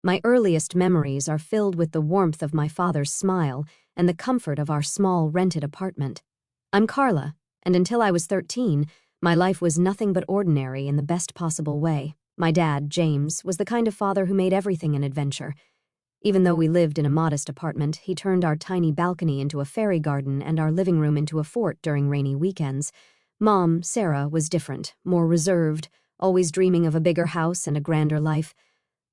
My earliest memories are filled with the warmth of my father's smile and the comfort of our small rented apartment. I'm Carla, and until I was 13, my life was nothing but ordinary in the best possible way. My dad, James, was the kind of father who made everything an adventure. Even though we lived in a modest apartment, he turned our tiny balcony into a fairy garden and our living room into a fort during rainy weekends. Mom, Sarah, was different, more reserved, always dreaming of a bigger house and a grander life.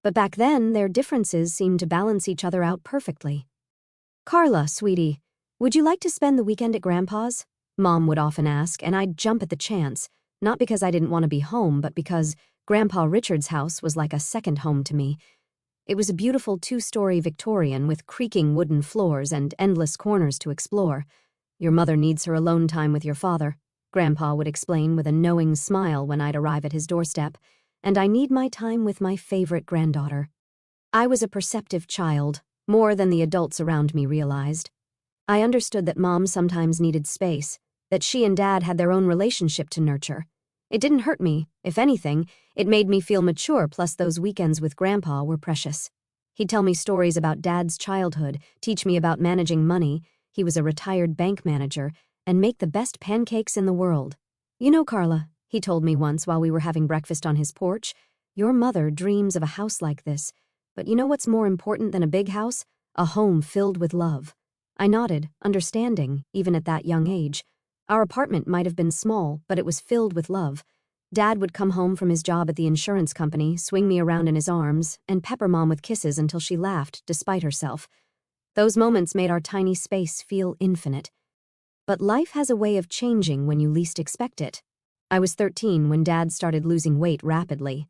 But back then, their differences seemed to balance each other out perfectly. "Carla, sweetie, would you like to spend the weekend at Grandpa's?" Mom would often ask, and I'd jump at the chance, not because I didn't want to be home, but because Grandpa Richard's house was like a second home to me. It was a beautiful 2-story Victorian with creaking wooden floors and endless corners to explore. "Your mother needs her alone time with your father," Grandpa would explain with a knowing smile when I'd arrive at his doorstep, "and I need my time with my favorite granddaughter." I was a perceptive child, more than the adults around me realized. I understood that Mom sometimes needed space, that she and Dad had their own relationship to nurture. It didn't hurt me. If anything, it made me feel mature, plus those weekends with Grandpa were precious. He'd tell me stories about Dad's childhood, teach me about managing money — he was a retired bank manager — and make the best pancakes in the world. "You know, Carla," he told me once while we were having breakfast on his porch, "your mother dreams of a house like this. But you know what's more important than a big house? A home filled with love." I nodded, understanding, even at that young age. Our apartment might have been small, but it was filled with love. Dad would come home from his job at the insurance company, swing me around in his arms, and pepper Mom with kisses until she laughed, despite herself. Those moments made our tiny space feel infinite. But life has a way of changing when you least expect it. I was 13 when Dad started losing weight rapidly.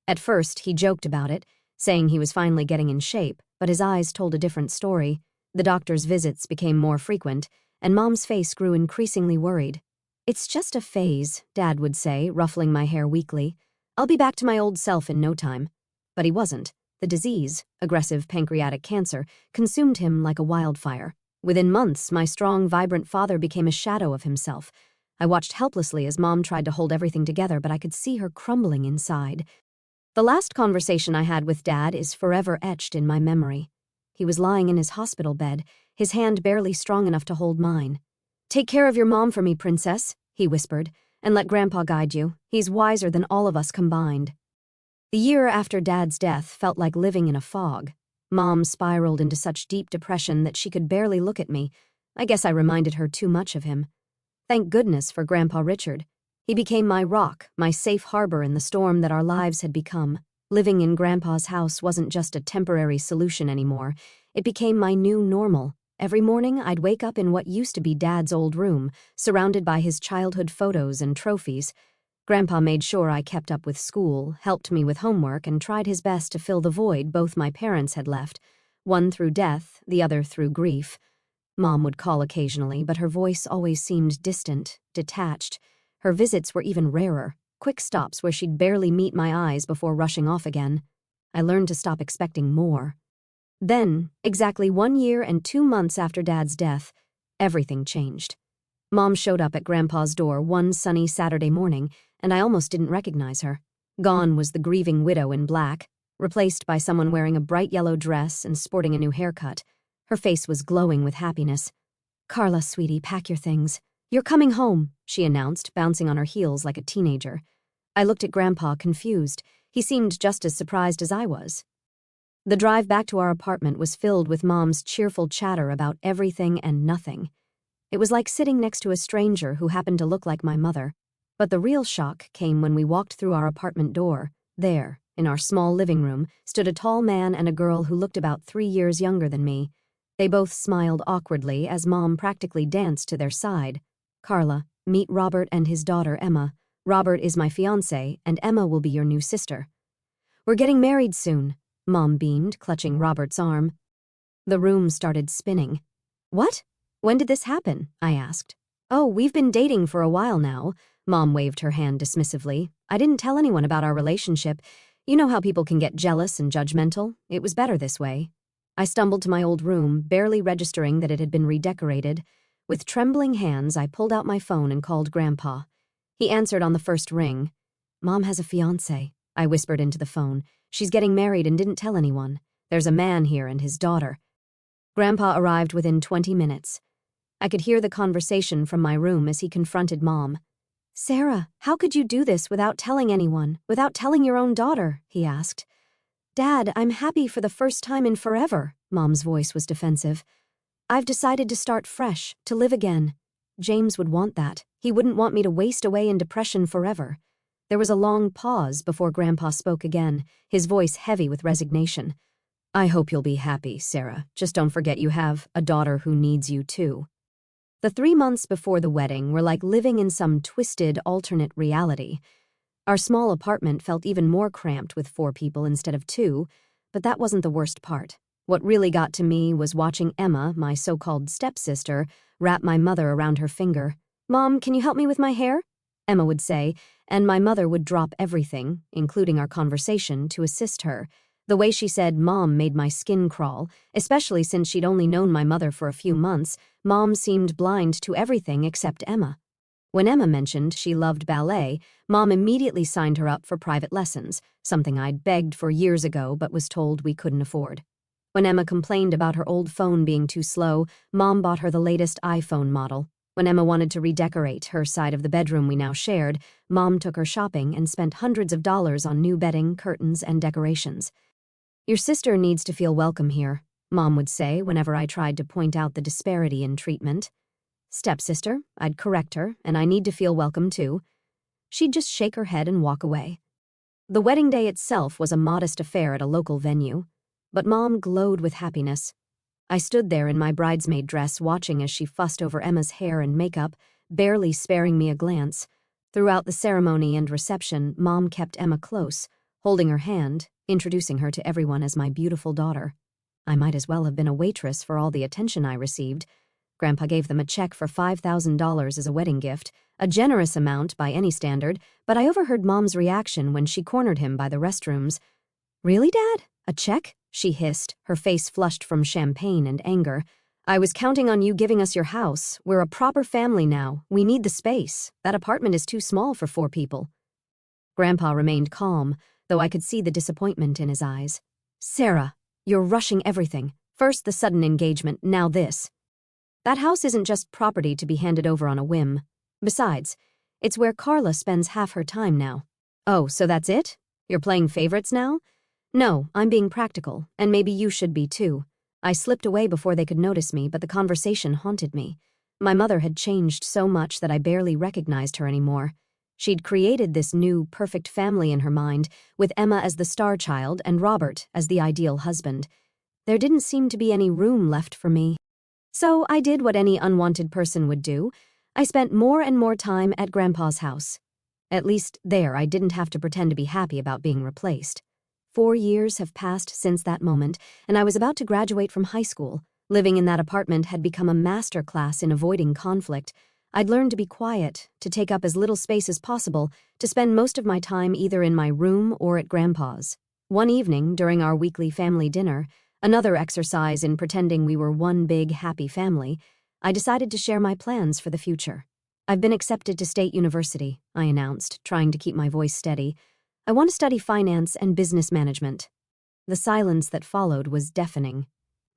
At first, he joked about it, saying he was finally getting in shape, but his eyes told a different story. The doctor's visits became more frequent, and Mom's face grew increasingly worried. "It's just a phase," Dad would say, ruffling my hair weakly. "I'll be back to my old self in no time." But he wasn't. The disease, aggressive pancreatic cancer, consumed him like a wildfire. Within months, my strong, vibrant father became a shadow of himself. I watched helplessly as Mom tried to hold everything together, but I could see her crumbling inside. The last conversation I had with Dad is forever etched in my memory. He was lying in his hospital bed, his hand barely strong enough to hold mine. "Take care of your mom for me, princess," he whispered, "and let Grandpa guide you. He's wiser than all of us combined." The year after Dad's death felt like living in a fog. Mom spiraled into such deep depression that she could barely look at me. I guess I reminded her too much of him. Thank goodness for Grandpa Richard. He became my rock, my safe harbor in the storm that our lives had become. Living in Grandpa's house wasn't just a temporary solution anymore. It became my new normal. Every morning, I'd wake up in what used to be Dad's old room, surrounded by his childhood photos and trophies. Grandpa made sure I kept up with school, helped me with homework, and tried his best to fill the void both my parents had left, one through death, the other through grief. Mom would call occasionally, but her voice always seemed distant, detached. Her visits were even rarer, quick stops where she'd barely meet my eyes before rushing off again. I learned to stop expecting more. Then, exactly 1 year and 2 months after Dad's death, everything changed. Mom showed up at Grandpa's door one sunny Saturday morning, and I almost didn't recognize her. Gone was the grieving widow in black, replaced by someone wearing a bright yellow dress and sporting a new haircut. Her face was glowing with happiness. "Carla, sweetie, pack your things. You're coming home," she announced, bouncing on her heels like a teenager. I looked at Grandpa, confused. He seemed just as surprised as I was. The drive back to our apartment was filled with Mom's cheerful chatter about everything and nothing. It was like sitting next to a stranger who happened to look like my mother. But the real shock came when we walked through our apartment door. There, in our small living room, stood a tall man and a girl who looked about 3 years younger than me. They both smiled awkwardly as Mom practically danced to their side. "Carla, meet Robert and his daughter Emma. Robert is my fiancé, and Emma will be your new sister." "We're getting married soon," Mom beamed, clutching Robert's arm. The room started spinning. "What? When did this happen?" I asked. "Oh, we've been dating for a while now," Mom waved her hand dismissively. "I didn't tell anyone about our relationship. You know how people can get jealous and judgmental. It was better this way." I stumbled to my old room, barely registering that it had been redecorated. With trembling hands, I pulled out my phone and called Grandpa. He answered on the first ring. "Mom has a fiancé," I whispered into the phone. She's getting married and didn't tell anyone. There's a man here and his daughter. Grandpa arrived within 20 minutes. I could hear the conversation from my room as he confronted Mom. "Sarah, how could you do this without telling anyone, without telling your own daughter?" he asked. "Dad, I'm happy for the first time in forever." Mom's voice was defensive. "I've decided to start fresh, to live again. James would want that. He wouldn't want me to waste away in depression forever." There was a long pause before Grandpa spoke again, his voice heavy with resignation. "I hope you'll be happy, Sarah. Just don't forget you have a daughter who needs you too." The 3 months before the wedding were like living in some twisted, alternate reality. Our small apartment felt even more cramped with 4 people instead of 2, but that wasn't the worst part. What really got to me was watching Emma, my so-called stepsister, wrap my mother around her finger. "Mom, can you help me with my hair?" Emma would say, and my mother would drop everything, including our conversation, to assist her. The way she said Mom made my skin crawl, especially since she'd only known my mother for a few months. Mom seemed blind to everything except Emma. When Emma mentioned she loved ballet, Mom immediately signed her up for private lessons, something I'd begged for years ago but was told we couldn't afford. When Emma complained about her old phone being too slow, Mom bought her the latest iPhone model. When Emma wanted to redecorate her side of the bedroom we now shared, Mom took her shopping and spent hundreds of dollars on new bedding, curtains, and decorations. "Your sister needs to feel welcome here," Mom would say whenever I tried to point out the disparity in treatment. "Stepsister," I'd correct her, "and I need to feel welcome too." She'd just shake her head and walk away. The wedding day itself was a modest affair at a local venue, but Mom glowed with happiness. I stood there in my bridesmaid dress watching as she fussed over Emma's hair and makeup, barely sparing me a glance. Throughout the ceremony and reception, Mom kept Emma close, holding her hand, introducing her to everyone as my beautiful daughter. I might as well have been a waitress for all the attention I received. Grandpa gave them a check for $5,000 as a wedding gift, a generous amount by any standard, but I overheard Mom's reaction when she cornered him by the restrooms. "Really, Dad? A check?" she hissed, her face flushed from champagne and anger. "I was counting on you giving us your house. We're a proper family now. We need the space. That apartment is too small for 4 people. Grandpa remained calm, though I could see the disappointment in his eyes. "Sarah, you're rushing everything. First the sudden engagement, now this. That house isn't just property to be handed over on a whim. Besides, it's where Carla spends half her time now." "Oh, so that's it? You're playing favorites now?" "No, I'm being practical, and maybe you should be too." I slipped away before they could notice me, but the conversation haunted me. My mother had changed so much that I barely recognized her anymore. She'd created this new, perfect family in her mind, with Emma as the star child and Robert as the ideal husband. There didn't seem to be any room left for me. So I did what any unwanted person would do. I spent more and more time at Grandpa's house. At least there I didn't have to pretend to be happy about being replaced. 4 years have passed since that moment, and I was about to graduate from high school. Living in that apartment had become a master class in avoiding conflict. I'd learned to be quiet, to take up as little space as possible, to spend most of my time either in my room or at Grandpa's. One evening, during our weekly family dinner, another exercise in pretending we were one big, happy family, I decided to share my plans for the future. "I've been accepted to State University," I announced, trying to keep my voice steady. "I want to study finance and business management." The silence that followed was deafening.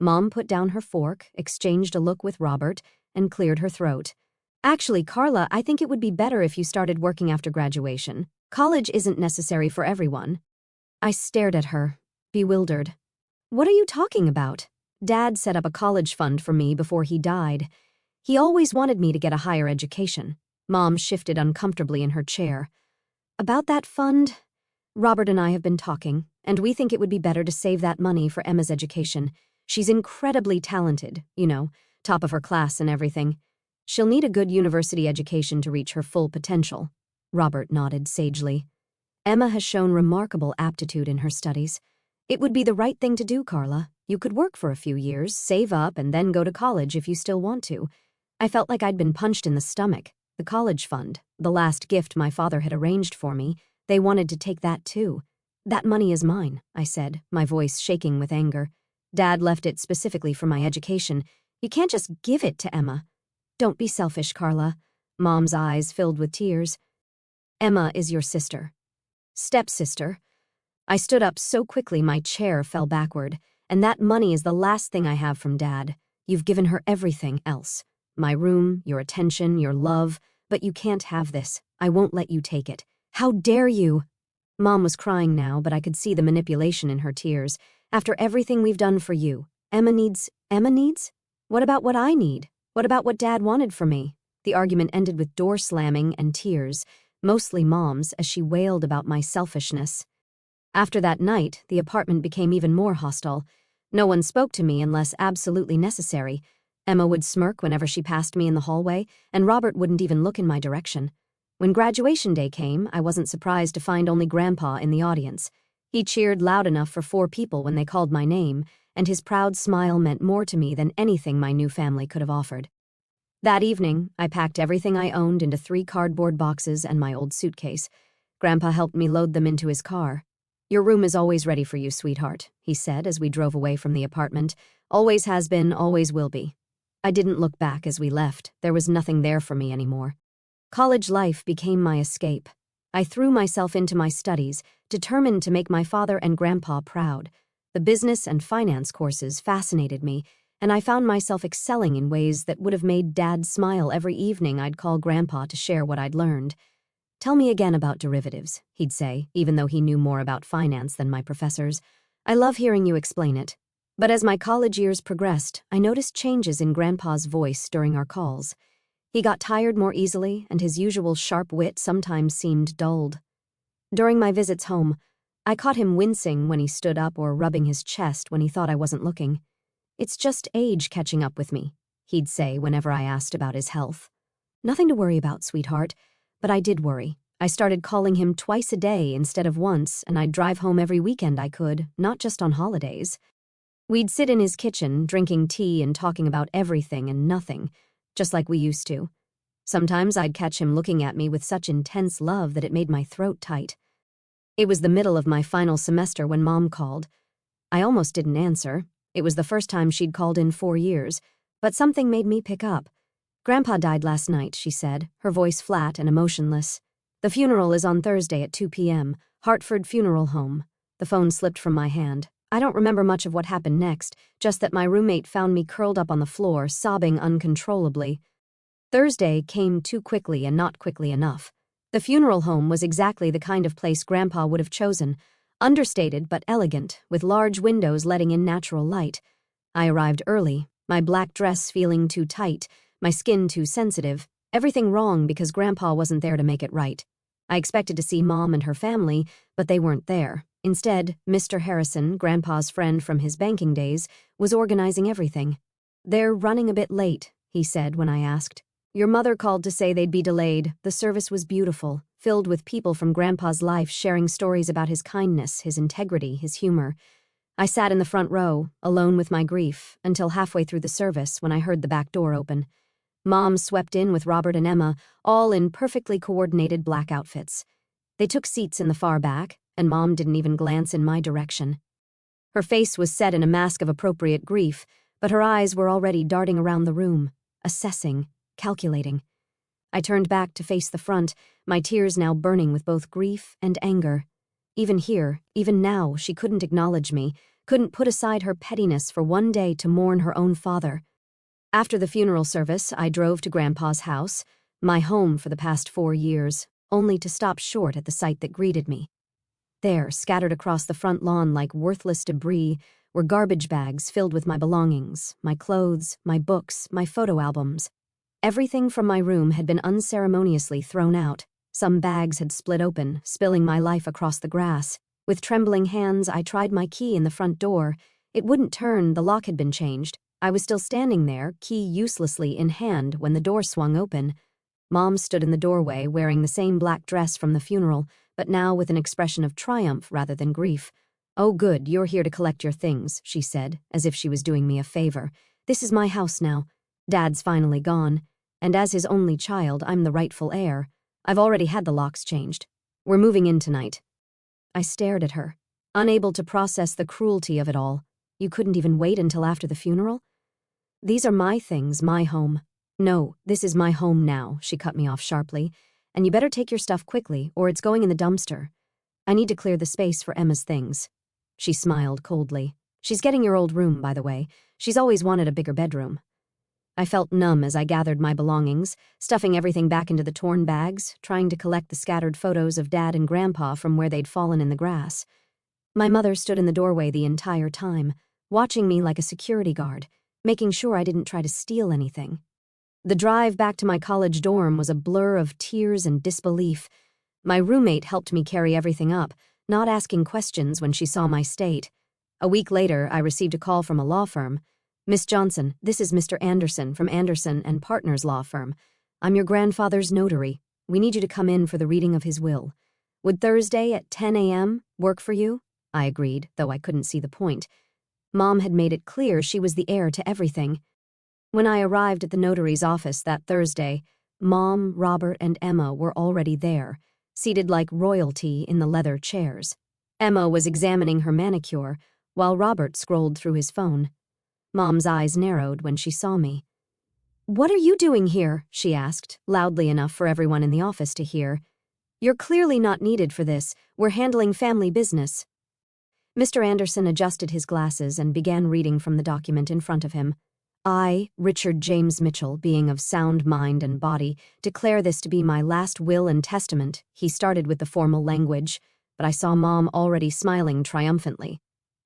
Mom put down her fork, exchanged a look with Robert, and cleared her throat. "Actually, Carla, I think it would be better if you started working after graduation. College isn't necessary for everyone." I stared at her, bewildered. "What are you talking about? Dad set up a college fund for me before he died. He always wanted me to get a higher education." Mom shifted uncomfortably in her chair. "About that fund? Robert and I have been talking, and we think it would be better to save that money for Emma's education. She's incredibly talented, top of her class and everything. She'll need a good university education to reach her full potential." Robert nodded sagely. "Emma has shown remarkable aptitude in her studies. It would be the right thing to do, Carla. You could work for a few years, save up, and then go to college if you still want to." I felt like I'd been punched in the stomach. The college fund, the last gift my father had arranged for me, they wanted to take that too. "That money is mine," I said, my voice shaking with anger. "Dad left it specifically for my education. You can't just give it to Emma." "Don't be selfish, Carla." Mom's eyes filled with tears. "Emma is your sister." "Stepsister." I stood up so quickly my chair fell backward. And that money is the last thing I have from Dad. You've given her everything else. My room, your attention, your love. But you can't have this. I won't let you take it. How dare you? Mom was crying now, but I could see the manipulation in her tears. After everything we've done for you. Emma needs? What about what I need? What about what Dad wanted for me? The argument ended with door slamming and tears, mostly Mom's, as she wailed about my selfishness. After that night, the apartment became even more hostile. No one spoke to me unless absolutely necessary. Emma would smirk whenever she passed me in the hallway, and Robert wouldn't even look in my direction. When graduation day came, I wasn't surprised to find only Grandpa in the audience. He cheered loud enough for 4 people when they called my name, and his proud smile meant more to me than anything my new family could have offered. That evening, I packed everything I owned into 3 cardboard boxes and my old suitcase. Grandpa helped me load them into his car. Your room is always ready for you, sweetheart, he said as we drove away from the apartment. Always has been, always will be. I didn't look back as we left. There was nothing there for me anymore. College life became my escape. I threw myself into my studies, determined to make my father and Grandpa proud. The business and finance courses fascinated me, and I found myself excelling in ways that would have made Dad smile every evening I'd call Grandpa to share what I'd learned. Tell me again about derivatives, he'd say, even though he knew more about finance than my professors. I love hearing you explain it. But as my college years progressed, I noticed changes in Grandpa's voice during our calls. He got tired more easily, and his usual sharp wit sometimes seemed dulled. During my visits home, I caught him wincing when he stood up or rubbing his chest when he thought I wasn't looking. It's just age catching up with me, he'd say whenever I asked about his health. Nothing to worry about, sweetheart. But I did worry. I started calling him twice a day instead of once, and I'd drive home every weekend I could, not just on holidays. We'd sit in his kitchen, drinking tea and talking about everything and nothing, just like we used to. Sometimes I'd catch him looking at me with such intense love that it made my throat tight. It was the middle of my final semester when Mom called. I almost didn't answer. It was the first time she'd called in 4 years, but something made me pick up. Grandpa died last night, she said, her voice flat and emotionless. The funeral is on Thursday at 2 p.m., Hartford Funeral Home. The phone slipped from my hand. I don't remember much of what happened next, just that my roommate found me curled up on the floor, sobbing uncontrollably. Thursday came too quickly and not quickly enough. The funeral home was exactly the kind of place Grandpa would have chosen, understated but elegant, with large windows letting in natural light. I arrived early, my black dress feeling too tight, my skin too sensitive, everything wrong because Grandpa wasn't there to make it right. I expected to see Mom and her family, but they weren't there. Instead, Mr. Harrison, Grandpa's friend from his banking days, was organizing everything. They're running a bit late, he said when I asked. Your mother called to say they'd be delayed. The service was beautiful, filled with people from Grandpa's life sharing stories about his kindness, his integrity, his humor. I sat in the front row, alone with my grief, until halfway through the service when I heard the back door open. Mom swept in with Robert and Emma, all in perfectly coordinated black outfits. They took seats in the far back, and Mom didn't even glance in my direction. Her face was set in a mask of appropriate grief, but her eyes were already darting around the room, assessing, calculating. I turned back to face the front, my tears now burning with both grief and anger. Even here, even now, she couldn't acknowledge me, couldn't put aside her pettiness for one day to mourn her own father. After the funeral service, I drove to Grandpa's house, my home for the past 4 years, only to stop short at the sight that greeted me. There, scattered across the front lawn like worthless debris, were garbage bags filled with my belongings, my clothes, my books, my photo albums. Everything from my room had been unceremoniously thrown out. Some bags had split open, spilling my life across the grass. With trembling hands, I tried my key in the front door. It wouldn't turn, the lock had been changed. I was still standing there, key uselessly in hand, when the door swung open. Mom stood in the doorway wearing the same black dress from the funeral, but now with an expression of triumph rather than grief. "Oh good, you're here to collect your things," she said, as if she was doing me a favor. "This is my house now. Dad's finally gone, and as his only child, I'm the rightful heir. I've already had the locks changed. We're moving in tonight." I stared at her, unable to process the cruelty of it all. You couldn't even wait until after the funeral? "These are my things, my home." "No, this is my home now," she cut me off sharply. "And you better take your stuff quickly, or it's going in the dumpster." I need to clear the space for Emma's things. She smiled coldly. She's getting your old room, by the way. She's always wanted a bigger bedroom. I felt numb as I gathered my belongings, stuffing everything back into the torn bags, trying to collect the scattered photos of Dad and Grandpa from where they'd fallen in the grass. My mother stood in the doorway the entire time, watching me like a security guard, making sure I didn't try to steal anything. The drive back to my college dorm was a blur of tears and disbelief. My roommate helped me carry everything up, not asking questions when she saw my state. A week later, I received a call from a law firm. "Miss Johnson, this is Mr. Anderson from Anderson and Partners Law Firm. I'm your grandfather's notary. We need you to come in for the reading of his will. Would Thursday at 10 a.m. work for you?" I agreed, though I couldn't see the point. Mom had made it clear she was the heir to everything. When I arrived at the notary's office that Thursday, Mom, Robert, and Emma were already there, seated like royalty in the leather chairs. Emma was examining her manicure, while Robert scrolled through his phone. Mom's eyes narrowed when she saw me. "What are you doing here?" she asked, loudly enough for everyone in the office to hear. "You're clearly not needed for this. We're handling family business." Mr. Anderson adjusted his glasses and began reading from the document in front of him. "I, Richard James Mitchell, being of sound mind and body, declare this to be my last will and testament." He started with the formal language, but I saw Mom already smiling triumphantly.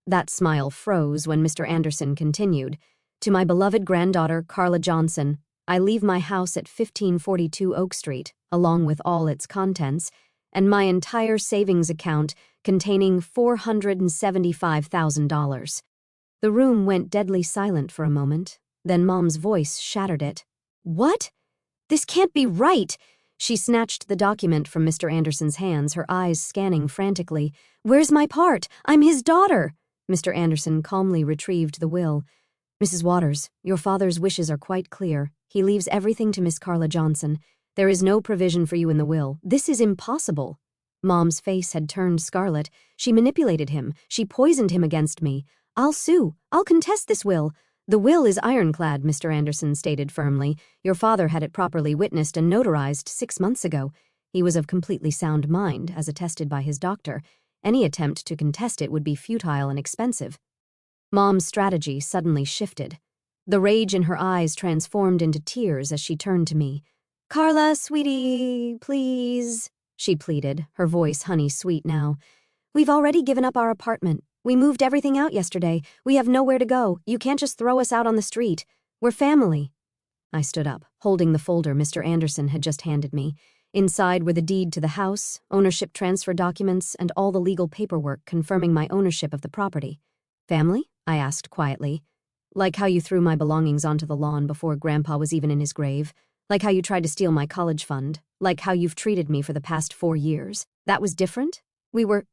That smile froze when Mr. Anderson continued. "To my beloved granddaughter, Carla Johnson, I leave my house at 1542 Oak Street, along with all its contents, and my entire savings account containing $475,000. The room went deadly silent for a moment. Then Mom's voice shattered it. "What? This can't be right!" She snatched the document from Mr. Anderson's hands, her eyes scanning frantically. "Where's my part? I'm his daughter!" Mr. Anderson calmly retrieved the will. "Mrs. Waters, your father's wishes are quite clear. He leaves everything to Miss Carla Johnson. There is no provision for you in the will. This is impossible." Mom's face had turned scarlet. "She manipulated him. She poisoned him against me. I'll sue. I'll contest this will." "The will is ironclad," Mr. Anderson stated firmly. "Your father had it properly witnessed and notarized 6 months ago. He was of completely sound mind, as attested by his doctor. Any attempt to contest it would be futile and expensive." Mom's strategy suddenly shifted. The rage in her eyes transformed into tears as she turned to me. "Carla, sweetie, please," she pleaded, her voice honey-sweet now. "We've already given up our apartment. We moved everything out yesterday. We have nowhere to go. You can't just throw us out on the street. We're family." I stood up, holding the folder Mr. Anderson had just handed me. Inside were the deed to the house, ownership transfer documents, and all the legal paperwork confirming my ownership of the property. "Family?" I asked quietly. "Like how you threw my belongings onto the lawn before Grandpa was even in his grave. Like how you tried to steal my college fund. Like how you've treated me for the past 4 years. That was different?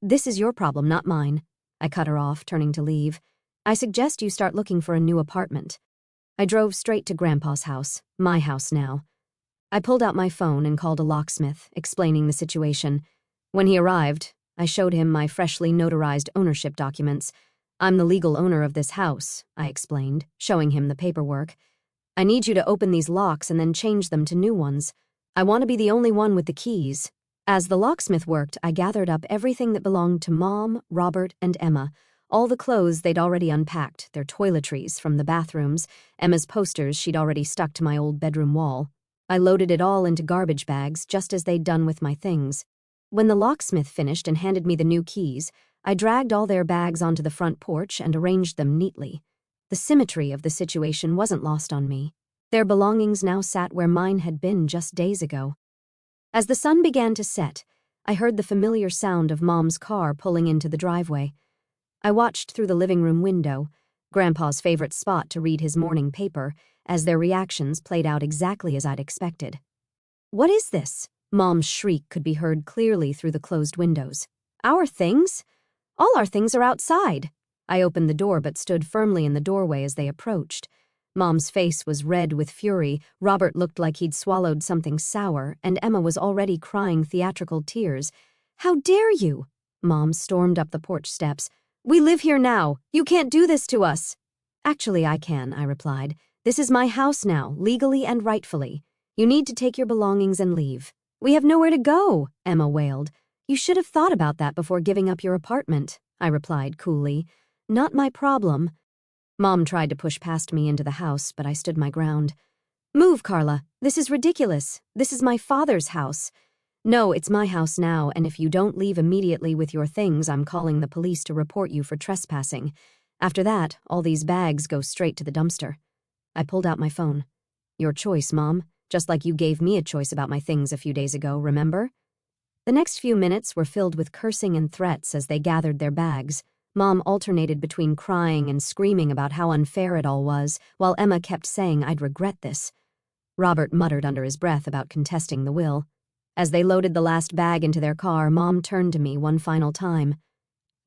This is your problem, not mine." I cut her off, turning to leave. "I suggest you start looking for a new apartment." I drove straight to Grandpa's house, my house now. I pulled out my phone and called a locksmith, explaining the situation. When he arrived, I showed him my freshly notarized ownership documents. "I'm the legal owner of this house," I explained, showing him the paperwork. "I need you to open these locks and then change them to new ones. I want to be the only one with the keys." As the locksmith worked, I gathered up everything that belonged to Mom, Robert, and Emma, all the clothes they'd already unpacked, their toiletries from the bathrooms, Emma's posters she'd already stuck to my old bedroom wall. I loaded it all into garbage bags, just as they'd done with my things. When the locksmith finished and handed me the new keys, I dragged all their bags onto the front porch and arranged them neatly. The symmetry of the situation wasn't lost on me. Their belongings now sat where mine had been just days ago. As the sun began to set, I heard the familiar sound of Mom's car pulling into the driveway. I watched through the living room window, Grandpa's favorite spot to read his morning paper, as their reactions played out exactly as I'd expected. "What is this?" Mom's shriek could be heard clearly through the closed windows. "Our things? All our things are outside." I opened the door but stood firmly in the doorway as they approached. Mom's face was red with fury, Robert looked like he'd swallowed something sour, and Emma was already crying theatrical tears. "How dare you?" Mom stormed up the porch steps. "We live here now. You can't do this to us." "Actually, I can," I replied. "This is my house now, legally and rightfully. You need to take your belongings and leave." "We have nowhere to go," Emma wailed. You should have thought about that before giving up your apartment, I replied coolly. Not my problem. Mom tried to push past me into the house, but I stood my ground. Move, Carla. This is ridiculous. This is my father's house. No, it's my house now, and if you don't leave immediately with your things, I'm calling the police to report you for trespassing. After that, all these bags go straight to the dumpster. I pulled out my phone. Your choice, Mom. Just like you gave me a choice about my things a few days ago, remember? The next few minutes were filled with cursing and threats as they gathered their bags. Mom alternated between crying and screaming about how unfair it all was, while Emma kept saying I'd regret this. Robert muttered under his breath about contesting the will. As they loaded the last bag into their car, Mom turned to me one final time.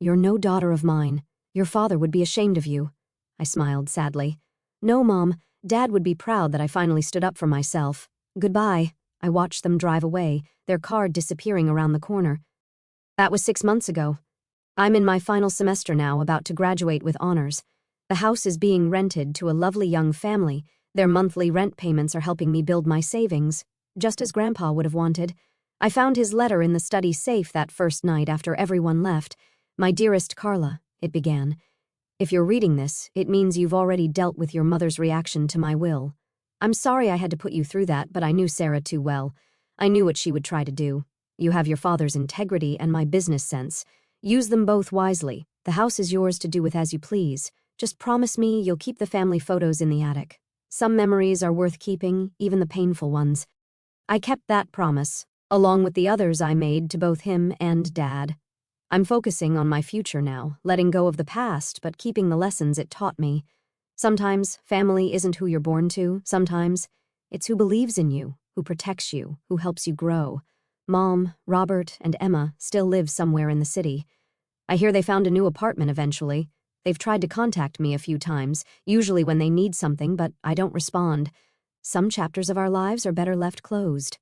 You're no daughter of mine. Your father would be ashamed of you. I smiled sadly. No, Mom. Dad would be proud that I finally stood up for myself. Goodbye. I watched them drive away, their car disappearing around the corner. That was 6 months ago. I'm in my final semester now, about to graduate with honors. The house is being rented to a lovely young family. Their monthly rent payments are helping me build my savings, just as Grandpa would have wanted. I found his letter in the study safe that first night after everyone left. My dearest Carla, it began. If you're reading this, it means you've already dealt with your mother's reaction to my will. I'm sorry I had to put you through that, but I knew Sarah too well. I knew what she would try to do. You have your father's integrity and my business sense. Use them both wisely. The house is yours to do with as you please. Just promise me you'll keep the family photos in the attic. Some memories are worth keeping, even the painful ones. I kept that promise, along with the others I made to both him and Dad. I'm focusing on my future now, letting go of the past, but keeping the lessons it taught me. Sometimes family isn't who you're born to. Sometimes it's who believes in you, who protects you, who helps you grow. Mom, Robert, and Emma still live somewhere in the city. I hear they found a new apartment eventually. They've tried to contact me a few times, usually when they need something, but I don't respond. Some chapters of our lives are better left closed.